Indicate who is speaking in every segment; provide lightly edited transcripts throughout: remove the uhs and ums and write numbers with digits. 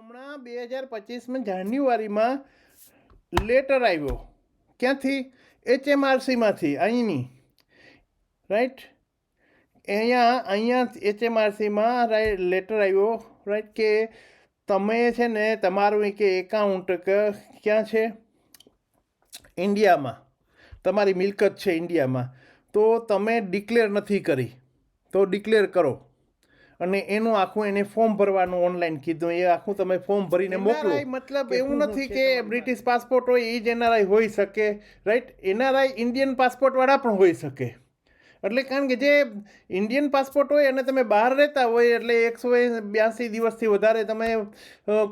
Speaker 1: હમણાં 2025માં જાન્યુઆરીમાં લેટર આવ્યો. ક્યાંથી? HMRCમાંથી, અહીંની, રાઈટ. અહીંયા HMRCમાં લેટર આવ્યો, રાઈટ, કે તમે છે ને તમારું કે એકાઉન્ટ ક્યાં છે? ઇન્ડિયામાં. તમારી મિલકત છે ઇન્ડિયામાં, તો તમે ડિક્લેર નથી કરી, તો ડિક્લેર કરો. અને એનું આખું એને ફોર્મ ભરવાનું ઓનલાઈન કીધું. એ આખું તમે ફોર્મ ભરીને મોકલો. મતલબ એવું નથી કે બ્રિટિશ પાસપોર્ટ હોય એ જ એનઆરઆઈ હોઈ શકે, રાઈટ. એનઆરઆઈ ઇન્ડિયન પાસપોર્ટવાળા પણ હોઈ શકે. એટલે કારણ કે જે ઇન્ડિયન પાસપોર્ટ હોય અને તમે બહાર રહેતા હોય એટલે 182 દિવસથી વધારે તમે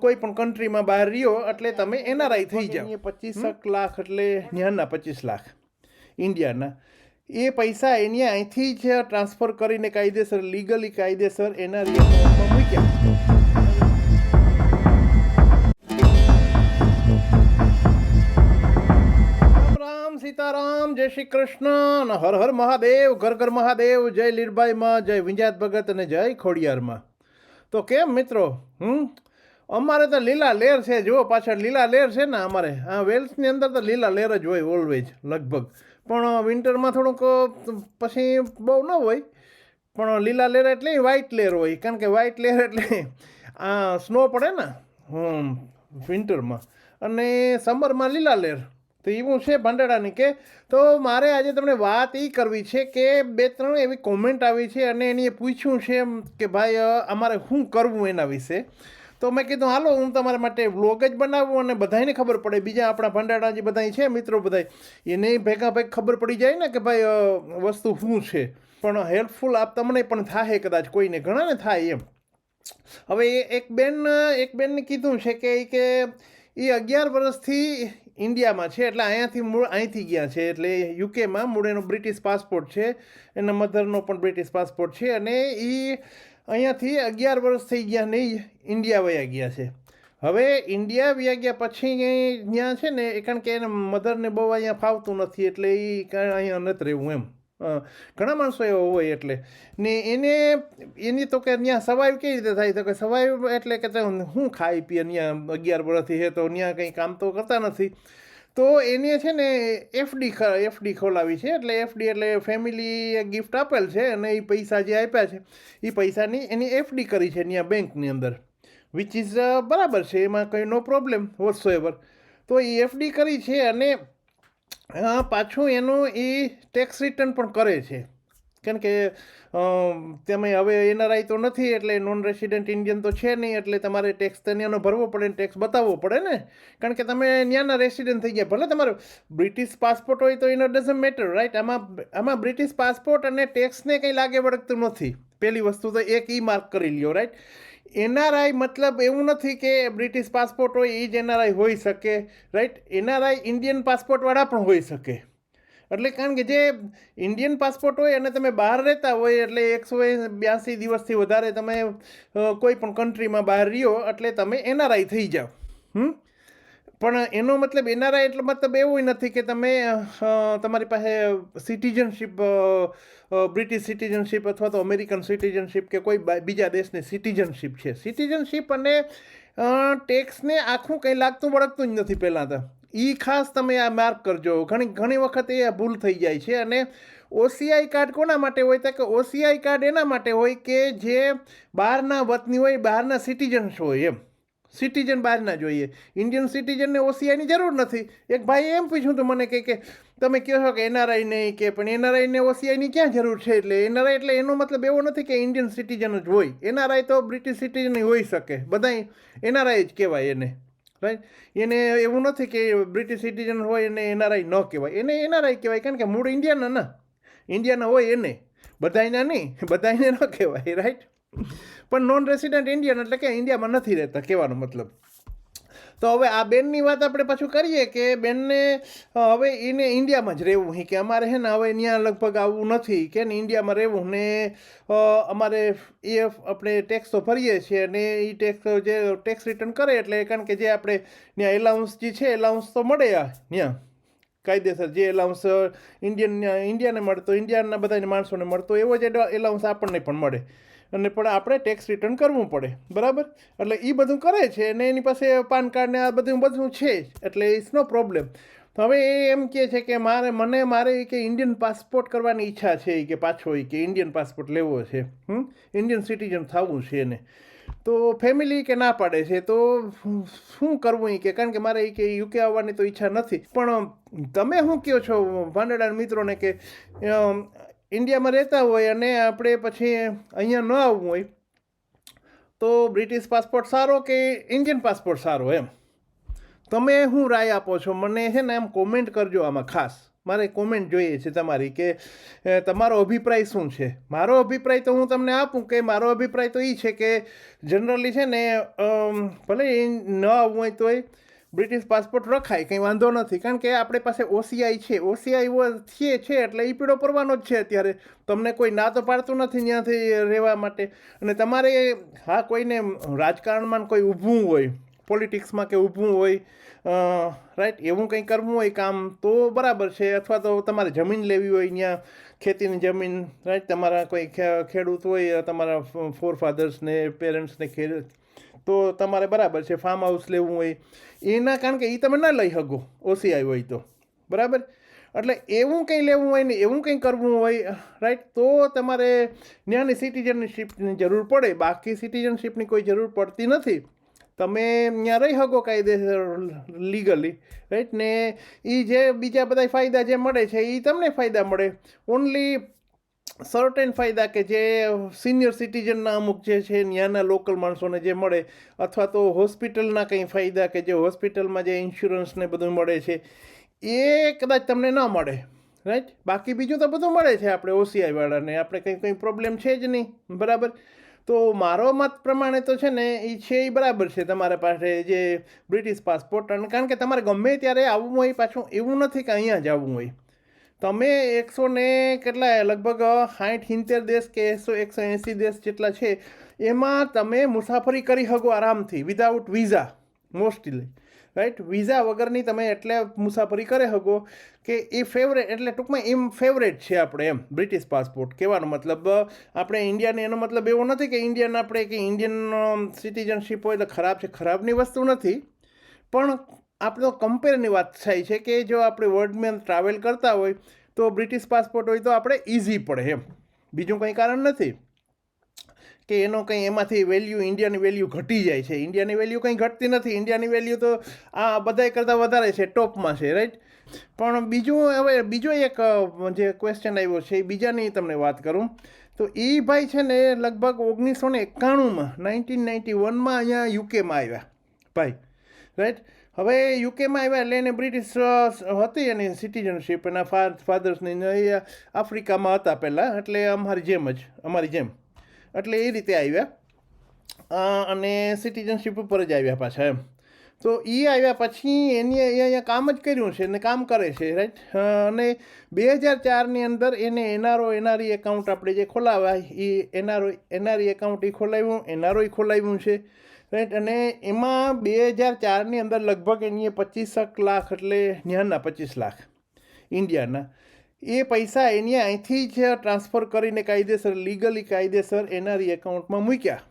Speaker 1: કોઈ પણ કન્ટ્રીમાં બહાર રહ્યો એટલે તમે એનઆરઆઈ થઈ જાઓ. 25 લાખ એટલે ત્યાંના 25 લાખ ઇન્ડિયાના. એ પૈસા એને અહીંથી જ ટ્રાન્સફર કરીને કાયદેસર, લીગલી કાયદેસર એના એકાઉન્ટમાં મૂક્યા. રામ રામ, સીતારામ, જય શ્રી કૃષ્ણ, હર હર મહાદેવ, ઘર ઘર મહાદેવ, જય લીરબાઈમાં, જય વિંજાત ભગત અને જય ખોડિયારમાં. તો કેમ મિત્રો? અમારે તો લીલા લેર છે. જુઓ પાછળ લીલા લેર છે ને. અમારે આ વેલ્સની અંદર તો લીલા લેર જ હોય ઓલવેજ, લગભગ. પણ વિન્ટરમાં થોડુંક પછી બહુ ન હોય, પણ લીલા લેર એટલે વ્હાઇટ લેર હોય. કારણ કે વ્હાઇટ લેર એટલે આ સ્નો પડે ને વિન્ટરમાં, અને સમરમાં લીલા લેર. તો એવું છે ભાંડાડાની. કે તો મારે આજે તમને વાત એ કરવી છે કે 2-3 એવી કોમેન્ટ આવી છે અને એની પૂછ્યું છે કે ભાઈ અમારે શું કરવું એના વિશે. તો મેં કીધું હાલો હું તમારા માટે વ્લોગ જ બનાવું અને બધાને ખબર પડે, બીજા આપણા ભંડારા જે બધા છે મિત્રો બધા, એને ભેગા ખબર પડી જાય ને કે ભાઈ વસ્તુ શું છે. પણ હેલ્પફુલ તમને પણ થાય, કદાચ કોઈને ઘણાને થાય એમ. હવે એક બેનને કીધું છે કે એ 11 વર્ષથી ઇન્ડિયામાં છે, એટલે અહીંથી ગયા છે, એટલે યુકેમાં મૂળ એનો બ્રિટિશ પાસપોર્ટ છે, એના મધરનો પણ બ્રિટિશ પાસપોર્ટ છે, અને એ અહીંયાથી 11 વર્ષ થઈ ગયા નહીં ઇન્ડિયા વયા ગયા છે. હવે ઇન્ડિયા વયા ગયા પછી ત્યાં છે ને, કારણ કે એના મધરને બહુ અહીંયા ફાવતું નથી, એટલે એ અહીંયા નથી રહેવું એમ. ઘણા માણસો એવા હોય એટલે. ને એની તો કે ત્યાં સવાઈવ કેવી રીતે થાય? તો કે સવાઈવ એટલે કે શું ખાઈ પીએ ત્યાં 11 વર્ષથી છે, તો ત્યાં કંઈ કામ તો કરતા નથી. તો એને છે ને એફડી ખોલાવી છે. એટલે એફડી એટલે ફેમિલી ગિફ્ટ આપેલ છે, અને એ પૈસા જે આપ્યા છે એ પૈસાની એની એફડી કરી છે ત્યાં બેંકની અંદર, વિચ ઇઝ બરાબર છે, એમાં કંઈ નો પ્રોબ્લેમ વોટ્સો એવર. તો એ એફડી કરી છે, અને પાછું એનું એ ટેક્સ રિટર્ન પણ કરે છે. કારણ કે તમે હવે એનઆરઆઈ તો નથી, એટલે નોન રેસિડેન્ટ ઇન્ડિયન તો છે નહીં, એટલે તમારે ટેક્સ ત્યાંનો ભરવો પડે ને ટેક્સ બતાવવો પડે ને. કારણ કે તમે ત્યાંના રેસિડેન્ટ થઈ ગયા. ભલે તમારો બ્રિટિશ પાસપોર્ટ હોય તો એનો ડઝન્ટ મેટર, રાઈટ. આમાં બ્રિટિશ પાસપોર્ટ અને ટેક્સને કંઈ લાગે વળગતું નથી. પહેલી વસ્તુ તો એક માર્ક કરી લ્યો, રાઈટ. એનઆરઆઈ મતલબ એવું નથી કે બ્રિટિશ પાસપોર્ટ હોય એ જ એનઆરઆઈ હોઈ શકે, રાઈટ. એનઆરઆઈ ઇન્ડિયન પાસપોર્ટવાળા પણ હોઈ શકે. એટલે કારણ કે જે ઇન્ડિયન પાસપોર્ટ હોય અને તમે બહાર રહેતા હોય એટલે 182 દિવસથી વધારે તમે કોઈ પણ કન્ટ્રીમાં બહાર રહ્યો એટલે તમે એનઆરઆઈ થઈ જાઓ. પણ એનો મતલબ એનઆરઆઈ એટલે મતલબ એવું નથી કે તમે તમારી પાસે સિટીઝનશીપ, બ્રિટિશ સિટીઝનશીપ અથવા તો અમેરિકન સિટીઝનશીપ કે કોઈ બીજા દેશની સિટીઝનશીપ છે. સિટીઝનશીપ અને ટેક્સને આખું કંઈ લાગતું વળગતું જ નથી. પહેલાં તો એ ખાસ તમે આ માર્ક કરજો. ઘણી વખત એ ભૂલ થઈ જાય છે. અને OCI કાર્ડ કોના માટે હોય? તો કે OCI કાર્ડ એના માટે હોય કે જે બહારના વતની હોય, બહારના સિટીઝન્સ હોય એમ. સિટીઝન બહારના જોઈએ. ઇન્ડિયન સિટીઝનને OCIની જરૂર નથી. એક ભાઈએ એમ પૂછ્યું હતું મને કે તમે કહો છો કે એનઆરઆઈ નહીં, કે પણ એનઆરઆઈને OCIની ક્યાં જરૂર છે? એટલે એનઆરઆઈ એટલે એનો મતલબ એવો નથી કે ઇન્ડિયન સિટીઝન જ હોય. એનઆરઆઈ તો બ્રિટિશ સિટીઝન હોઈ શકે. બધા એનઆરઆઈ જ કહેવાય એને, રાઈટ. એને એવું નથી કે બ્રિટિશ સિટીઝન હોય એને એનઆરઆઈ ન કહેવાય. એને એનઆરઆઈ કહેવાય, કારણ કે મૂળ ઇન્ડિયાના હોય એને. બધાયના નહીં, બધાયને ન કહેવાય, રાઈટ. પણ નોન રેસિડેન્ટ ઇન્ડિયન એટલે કે ઇન્ડિયામાં નથી રહેતા, કહેવાનો મતલબ. તો હવે આ બેનની વાત આપણે પાછું કરીએ કે બેનને હવે એને ઇન્ડિયામાં જ રહેવું કે અમારે છે ને હવે ત્યાં લગભગ આવવું નથી કે ને ઇન્ડિયામાં રહેવું ને અમારે એ આપણે ટેક્સ તો ભરીએ છીએ અને એ ટેક્સ રિટર્ન કરે એટલે કારણ કે જે આપણે ત્યાં એલાઉન્સ જે છે એલાઉન્સ તો મળે ત્યાં કાયદેસર જે એલાઉન્સ ઇન્ડિયાને મળતો, ઇન્ડિયાના બધાને માણસોને મળતો એવો જ એલાઉન્સ આપણને પણ મળે. અને પણ આપણે ટેક્સ રિટર્ન કરવું પડે, બરાબર. એટલે એ બધું કરે છે અને એની પાસે પાન કાર્ડ ને આ બધું છે જ, એટલે ઇટ્સ નો પ્રોબ્લેમ. તો હવે એ એમ કહે છે કે મારે કે ઇન્ડિયન પાસપોર્ટ કરવાની ઈચ્છા છે કે પાછો કે ઇન્ડિયન પાસપોર્ટ લેવો છે, ઇન્ડિયન સિટીઝન થવું છે એને. તો ફેમિલી કે ના પાડે છે, તો શું કરવું કે કારણ કે મારે કે યુકે આવવાની તો ઈચ્છા નથી. પણ તમે શું કહો છો ભાંડેડા મિત્રોને કે ઇન્ડિયામાં રહેતા હોય અને આપણે પછી અહીંયા ન આવવું હોય તો બ્રિટિશ પાસપોર્ટ સારો કે ઇન્ડિયન પાસપોર્ટ સારો એમ? તમે શું રાય આપો છો મને છે ને એમ કોમેન્ટ કરજો આમાં. ખાસ મારે કોમેન્ટ જોઈએ છે તમારી કે તમારો અભિપ્રાય શું છે. મારો અભિપ્રાય તો હું તમને આપું કે મારો અભિપ્રાય તો એ છે કે જનરલી છે ને ભલે ન આવવું હોય તોય બ્રિટિશ પાસપોર્ટ રખાય, કંઈ વાંધો નથી. કારણ કે આપણી પાસે ઓસીઆઈ છે, ઓસીઆઈ છે એટલે એ પીળો પડવાનો જ છે અત્યારે. તમને કોઈ ના તો પાડતું નથી ત્યાંથી રહેવા માટે. અને તમારે હા કોઈને રાજકારણમાં કોઈ ઊભું હોય, પોલિટિક્સમાં કે ઊભું હોય, રાઈટ, એવું કંઈ કરવું હોય કામ તો બરાબર છે. અથવા તો તમારે જમીન લેવી હોય ત્યાં, ખેતીની જમીન, રાઈટ, તમારા કોઈ ખેડૂત હોય, તમારા ફોરફાધર્સને પેરેન્ટ્સને તો તમારે બરાબર છે. ફાર્મ હાઉસ લેવું હોય એના, કારણ કે એ તમે ના લઈ શકો ઓસીઆઈ હોય તો, બરાબર. એટલે એવું કંઈ લેવું હોય ને એવું કંઈ કરવું હોય, રાઈટ, તો તમારે ત્યાંની સિટીઝનશીપની જરૂર પડે. બાકી સિટીઝનશીપની કોઈ જરૂર પડતી નથી. તમે ત્યાં રહી શકો કાયદેસર લીગલી, રાઈટ. ને એ જે બીજા બધા ફાયદા જે મળે છે એ તમને ફાયદા મળે. ઓનલી સર્ટેન ફાયદા કે જે સિનિયર સિટીઝનના અમુક જે છે ત્યાંના લોકલ માણસોને જે મળે, અથવા તો હોસ્પિટલના કંઈ ફાયદા કે જે હોસ્પિટલમાં જે ઇન્સ્યોરન્સ ને બધું મળે છે એ કદાચ તમને ન મળે, રાઈટ. બાકી બીજું તો બધું મળે છે આપણે ઓસીઆઈ વાળાને, આપણે કંઈ પ્રોબ્લેમ છે જ નહીં, બરાબર. તો મારો મત પ્રમાણે તો છે ને એ છે એ બરાબર છે તમારા પાસે જે બ્રિટિશ પાસપોર્ટ. અને કારણ કે તમારે ગમે ત્યારે આવવું હોય, પાછું એવું નથી કે અહીંયા જ આવવું હોય. તમે 100 ને કેટલા લગભગ 60-70 દેશ કે 180 દેશ જેટલા છે એમાં તમે મુસાફરી કરી શકો આરામથી without visa, mostly, right. Visa વગરની તમે એટલે મુસાફરી કરી શકો કે એ ફેવરેટ, એટલે ટૂંકમાં એમ ફેવરેટ છે આપણે એમ બ્રિટિશ પાસપોર્ટ. કહેવાનો મતલબ આપણે ઇન્ડિયાને, એનો મતલબ એવો નથી કે ઇન્ડિયન આપણે કે ઇન્ડિયન સિટીઝનશીપ હોય એટલે ખરાબ છે, ખરાબની વસ્તુ નથી. પણ આપણે તો કમ્પેરની વાત થાય છે કે જો આપણે વર્લ્ડમાં ટ્રાવેલ કરતા હોય તો બ્રિટિશ પાસપોર્ટ હોય તો આપણે ઇઝી પડે એમ. બીજું કંઈ કારણ નથી કે એનો કંઈ એમાંથી વેલ્યુ, ઇન્ડિયાની વેલ્યુ ઘટી જાય છે. ઇન્ડિયાની વેલ્યુ કંઈ ઘટતી નથી. ઇન્ડિયાની વેલ્યુ તો આ બધાય કરતાં વધારે છે, ટોપમાં છે, રાઈટ. પણ બીજો એક જે ક્વેશ્ચન આવ્યો છે એ બીજાની તમને વાત કરું તો એ ભાઈ છે ને લગભગ 1991માં 1991માં અહીંયા યુકેમાં આવ્યા ભાઈ, રાઈટ. હવે યુકેમાં આવ્યા એટલે એને બ્રિટિશ હતી એની સિટીઝનશીપ, એના ફાધર્સની આફ્રિકામાં હતા પહેલાં, એટલે અમારી જેમ એટલે એ રીતે આવ્યા અને સિટીઝનશીપ ઉપર જ આવ્યા પાછા એમ. તો એ આવ્યા પછી એની અહીંયા કામ જ કર્યું છે ને કામ કરે છે, રાઈટ. અને 2004ની અંદર એને એનઆરઈ એકાઉન્ટ આપણે જે ખોલાવાય એ એનઆરઈ એકાઉન્ટ એ ખોલાવ્યું, એનઆરઓઈ ખોલાવ્યું છે, રાઈટ. અને એમાં 2004ની અંદર લગભગ એની 25 લાખ, એટલે ત્યાંના 25 લાખ ઇન્ડિયાના, એ પૈસા એની અહીંથી જ ટ્રાન્સફર કરીને કાયદેસર, લીગલી કાયદેસર એનઆરઈ એકાઉન્ટમાં મૂક્યા.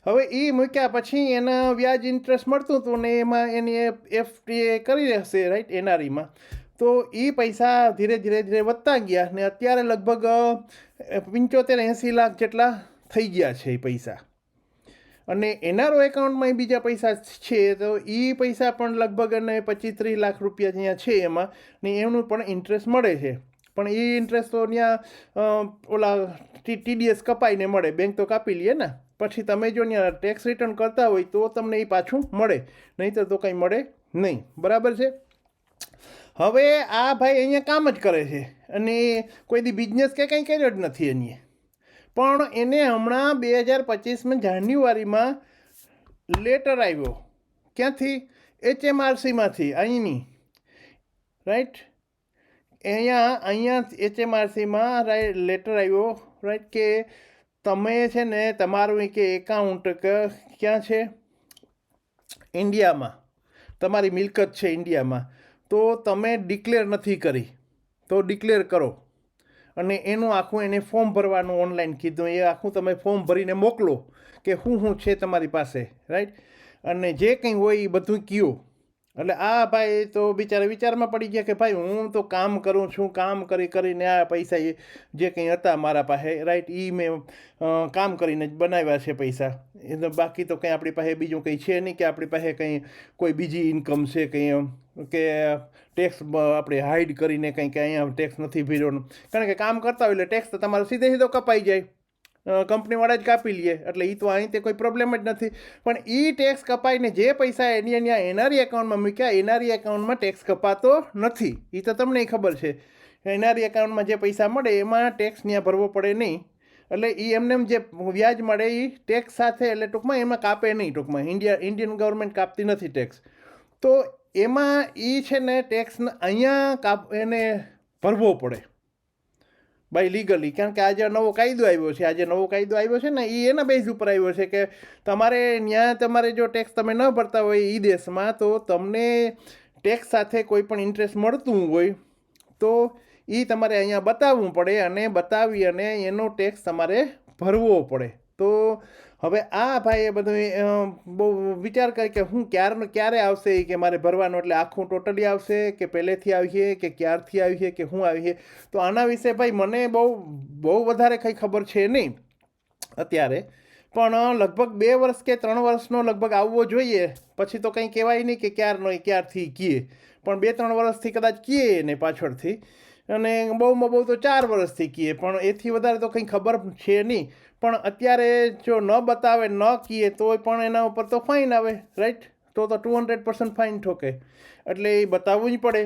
Speaker 1: હવે એ મૂક્યા પછી એના વ્યાજ ઇન્ટરેસ્ટ મળતું હતું ને એમાં એની એફડીએ કરી હશે, રાઈટ, એનઆરઈમાં. તો એ પૈસા ધીરે ધીરે વધતા ગયા ને અત્યારે લગભગ 75-80 લાખ જેટલા થઈ ગયા છે એ પૈસા. અને એનઆરઓ એકાઉન્ટમાં એ બીજા પૈસા છે તો એ પૈસા પણ લગભગ એને 25-30 લાખ રૂપિયા ત્યાં છે એમાં, ને એનું પણ ઇન્ટરેસ્ટ મળે છે. પણ એ ઇન્ટરેસ્ટ તો ત્યાં ઓલા ટીડીએસ કપાઈને મળે, બેંક તો કાપી લે ને. પછી તમે જો ત્યાં ટેક્સ રિટર્ન કરતા હોય તો તમને એ પાછું મળે, નહીંતર તો કંઈ મળે નહીં, બરાબર છે. હવે આ ભાઈ અહીંયા કામ જ કરે છે અને કોઈ દી બિઝનેસ કે કંઈ કર્યો જ નથી એની. પણ એને હમણાં 2025માં જાન્યુઆરીમાં લેટર આવ્યો, ક્યાંથી? HMRCમાંથી, અહીંની, રાઈટ. અહીંયા HMRCમાં લેટર આવ્યો, રાઈટ, કે તમે છે ને તમારું કે એકાઉન્ટ ક્યાં છે? ઇન્ડિયામાં. તમારી મિલકત છે ઇન્ડિયામાં, તો તમે ડિક્લેર નથી કરી તો ડિક્લેર કરો. અને એનું આખું એને ફોર્મ ભરવાનું ઓનલાઈન કીધું. એ આખું તમે ફોર્મ ભરીને મોકલો કે શું છે તમારી પાસે, રાઈટ. અને જે કંઈ હોય એ બધું કયો. એટલે આ ભાઈ તો બિચારા વિચારમાં પડી ગયા કે ભાઈ હું તો કામ કરું છું, કામ કરીને આ પૈસા જે કંઈ હતા મારા પાસે, રાઈટ, એ મેં કામ કરીને જ બનાવ્યા છે પૈસા. એટલે બાકી તો કંઈ આપણી પાસે બીજું કંઈ છે નહીં કે આપણી પાસે કંઈ કોઈ બીજી ઇન્કમ છે કંઈ કે ટેક્સ આપણે હાઇડ કરીને કંઈ કે અહીંયા ટેક્સ નથી ભર્યો. કારણ કે કામ કરતા હોય એટલે ટેક્સ તો તમારો સીધો કપાઈ જાય, કંપનીવાળા જ કાપી લે, એટલે એ તો અહીં તે કોઈ પ્રોબ્લેમ જ નથી. પણ એ ટેક્સ કપાઈને જે પૈસા એની અહીંયા એનઆરઈ એકાઉન્ટમાં મૂક્યા, એનઆરઈ એકાઉન્ટમાં ટેક્સ કપાતો નથી. એ તો તમને ખબર છે. એનઆરઈ એકાઉન્ટમાં જે પૈસા મળે એમાં ટેક્સ ત્યાં ભરવો પડે નહીં. એટલે એ એમને જે વ્યાજ મળે એ ટેક્સ સાથે, એટલે ટૂંકમાં એમાં કાપે નહીં. ટૂંકમાં ઇન્ડિયન ગવર્મેન્ટ કાપતી નથી ટેક્સ. તો એમાં એ છે ને ટેક્સ અહીંયા એને ભરવો પડે બાય લીગલી. કારણ કે આજે નવો કાયદો આવ્યો છે ને એ એના બેઝ ઉપર આવ્યો છે કે તમારે ત્યાં તમારે જો ટેક્સ તમે ન ભરતા હોય એ દેશમાં, તો તમને ટેક્સ સાથે કોઈ પણ ઇન્ટરેસ્ટ મળતું હોય તો એ તમારે અહીંયા બતાવવું પડે, અને બતાવી અને એનો ટેક્સ તમારે ભરવો પડે. તો હવે આ ભાઈએ બધું બહુ વિચાર કરે કે હું ક્યારે આવશે કે મારે ભરવાનું, એટલે આખું ટોટલી આવશે કે પહેલેથી આવીએ કે ક્યારથી આવીએ કે શું આવીએ. તો આના વિશે ભાઈ મને બહુ વધારે કંઈ ખબર છે નહીં અત્યારે, પણ લગભગ 2 વર્ષ કે 3 વર્ષનો લગભગ આવવો જોઈએ. પછી તો કંઈ કહેવાય નહીં કે ક્યારથી કીએ, પણ 2-3 વર્ષથી કદાચ કીએ ને પાછળથી, અને બહુ તો 4 વર્ષથી કીએ, પણ એથી વધારે તો કંઈ ખબર છે નહીં. પણ અત્યારે જો ન બતાવે ન કીએ તોય પણ એના ઉપર તો ફાઇન આવે, રાઈટ. તો 200% ફાઇન ઠોકે, એટલે એ બતાવવું જ પડે.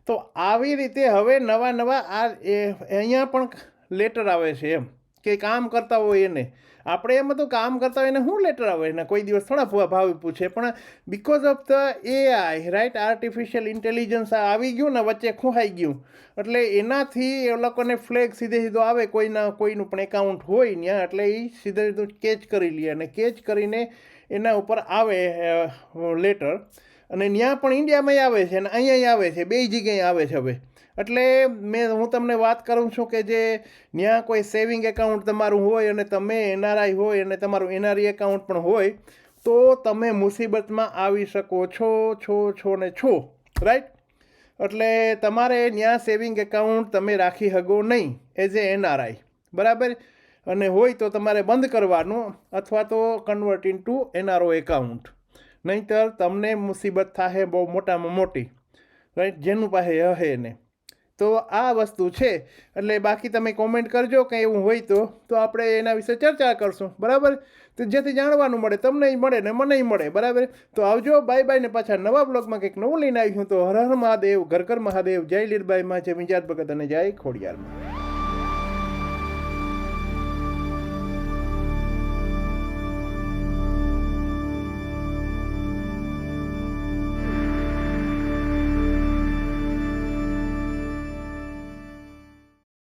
Speaker 1: તો આવી રીતે હવે નવા અહીંયા પણ લેટર આવે છે એમ કે કામ કરતા હોય એને. આપણે એમ તો કામ કરતા હોય એને શું લેટર આવે, એને કોઈ દિવસ થોડા ભાવ પૂછે. પણ because of the AI, right, artificial intelligence આવી ગયું ને વચ્ચે ખોવાઈ ગયું, એટલે એનાથી એ લોકોને ફ્લેગ સીધો આવે. કોઈનું પણ એકાઉન્ટ હોય ત્યાં, એટલે એ સીધું કેચ કરી લે, અને કેચ કરીને એના ઉપર આવે લેટર. અને ત્યાં પણ ઇન્ડિયામાં આવે છે અને અહીંયા આવે છે, 2 જગ્યાએ આવે છે હવે. એટલે હું તમને વાત કરું છું કે જે ત્યાં કોઈ સેવિંગ એકાઉન્ટ તમારું હોય અને તમે એનઆરઆઈ હોય અને તમારું એનઆરઈ એકાઉન્ટ પણ હોય, તો તમે મુસીબતમાં આવી શકો છો, રાઈટ. એટલે તમારે ત્યાં સેવિંગ એકાઉન્ટ તમે રાખી શકો નહીં એઝ એ એનઆરઆઈ, બરાબર. અને હોય તો તમારે બંધ કરવાનું અથવા તો કન્વર્ટ ઇન્ટુ એનઆરઓ એકાઉન્ટ, નહીંતર તમને મુસીબત થાય બહુ મોટામાં મોટી, રાઈટ, જેનું પાસે હે ને. તો આ વસ્તુ છે. એટલે બાકી તમે કોમેન્ટ કરજો કંઈ એવું હોય તો આપણે એના વિશે ચર્ચા કરશું, બરાબર. તો જેથી જાણવાનું મળે, તમને મળે ને મને મળે, બરાબર. તો આવજો, બાય ને પાછા નવા બ્લોગમાં કંઈક નવું લઈને આવ્યું. તો હર હર મહાદેવ, ઘર ઘર મહાદેવ, જય લીરબાઈમાં, જય વિંજાત ભગત અને જય ખોડિયારમાં.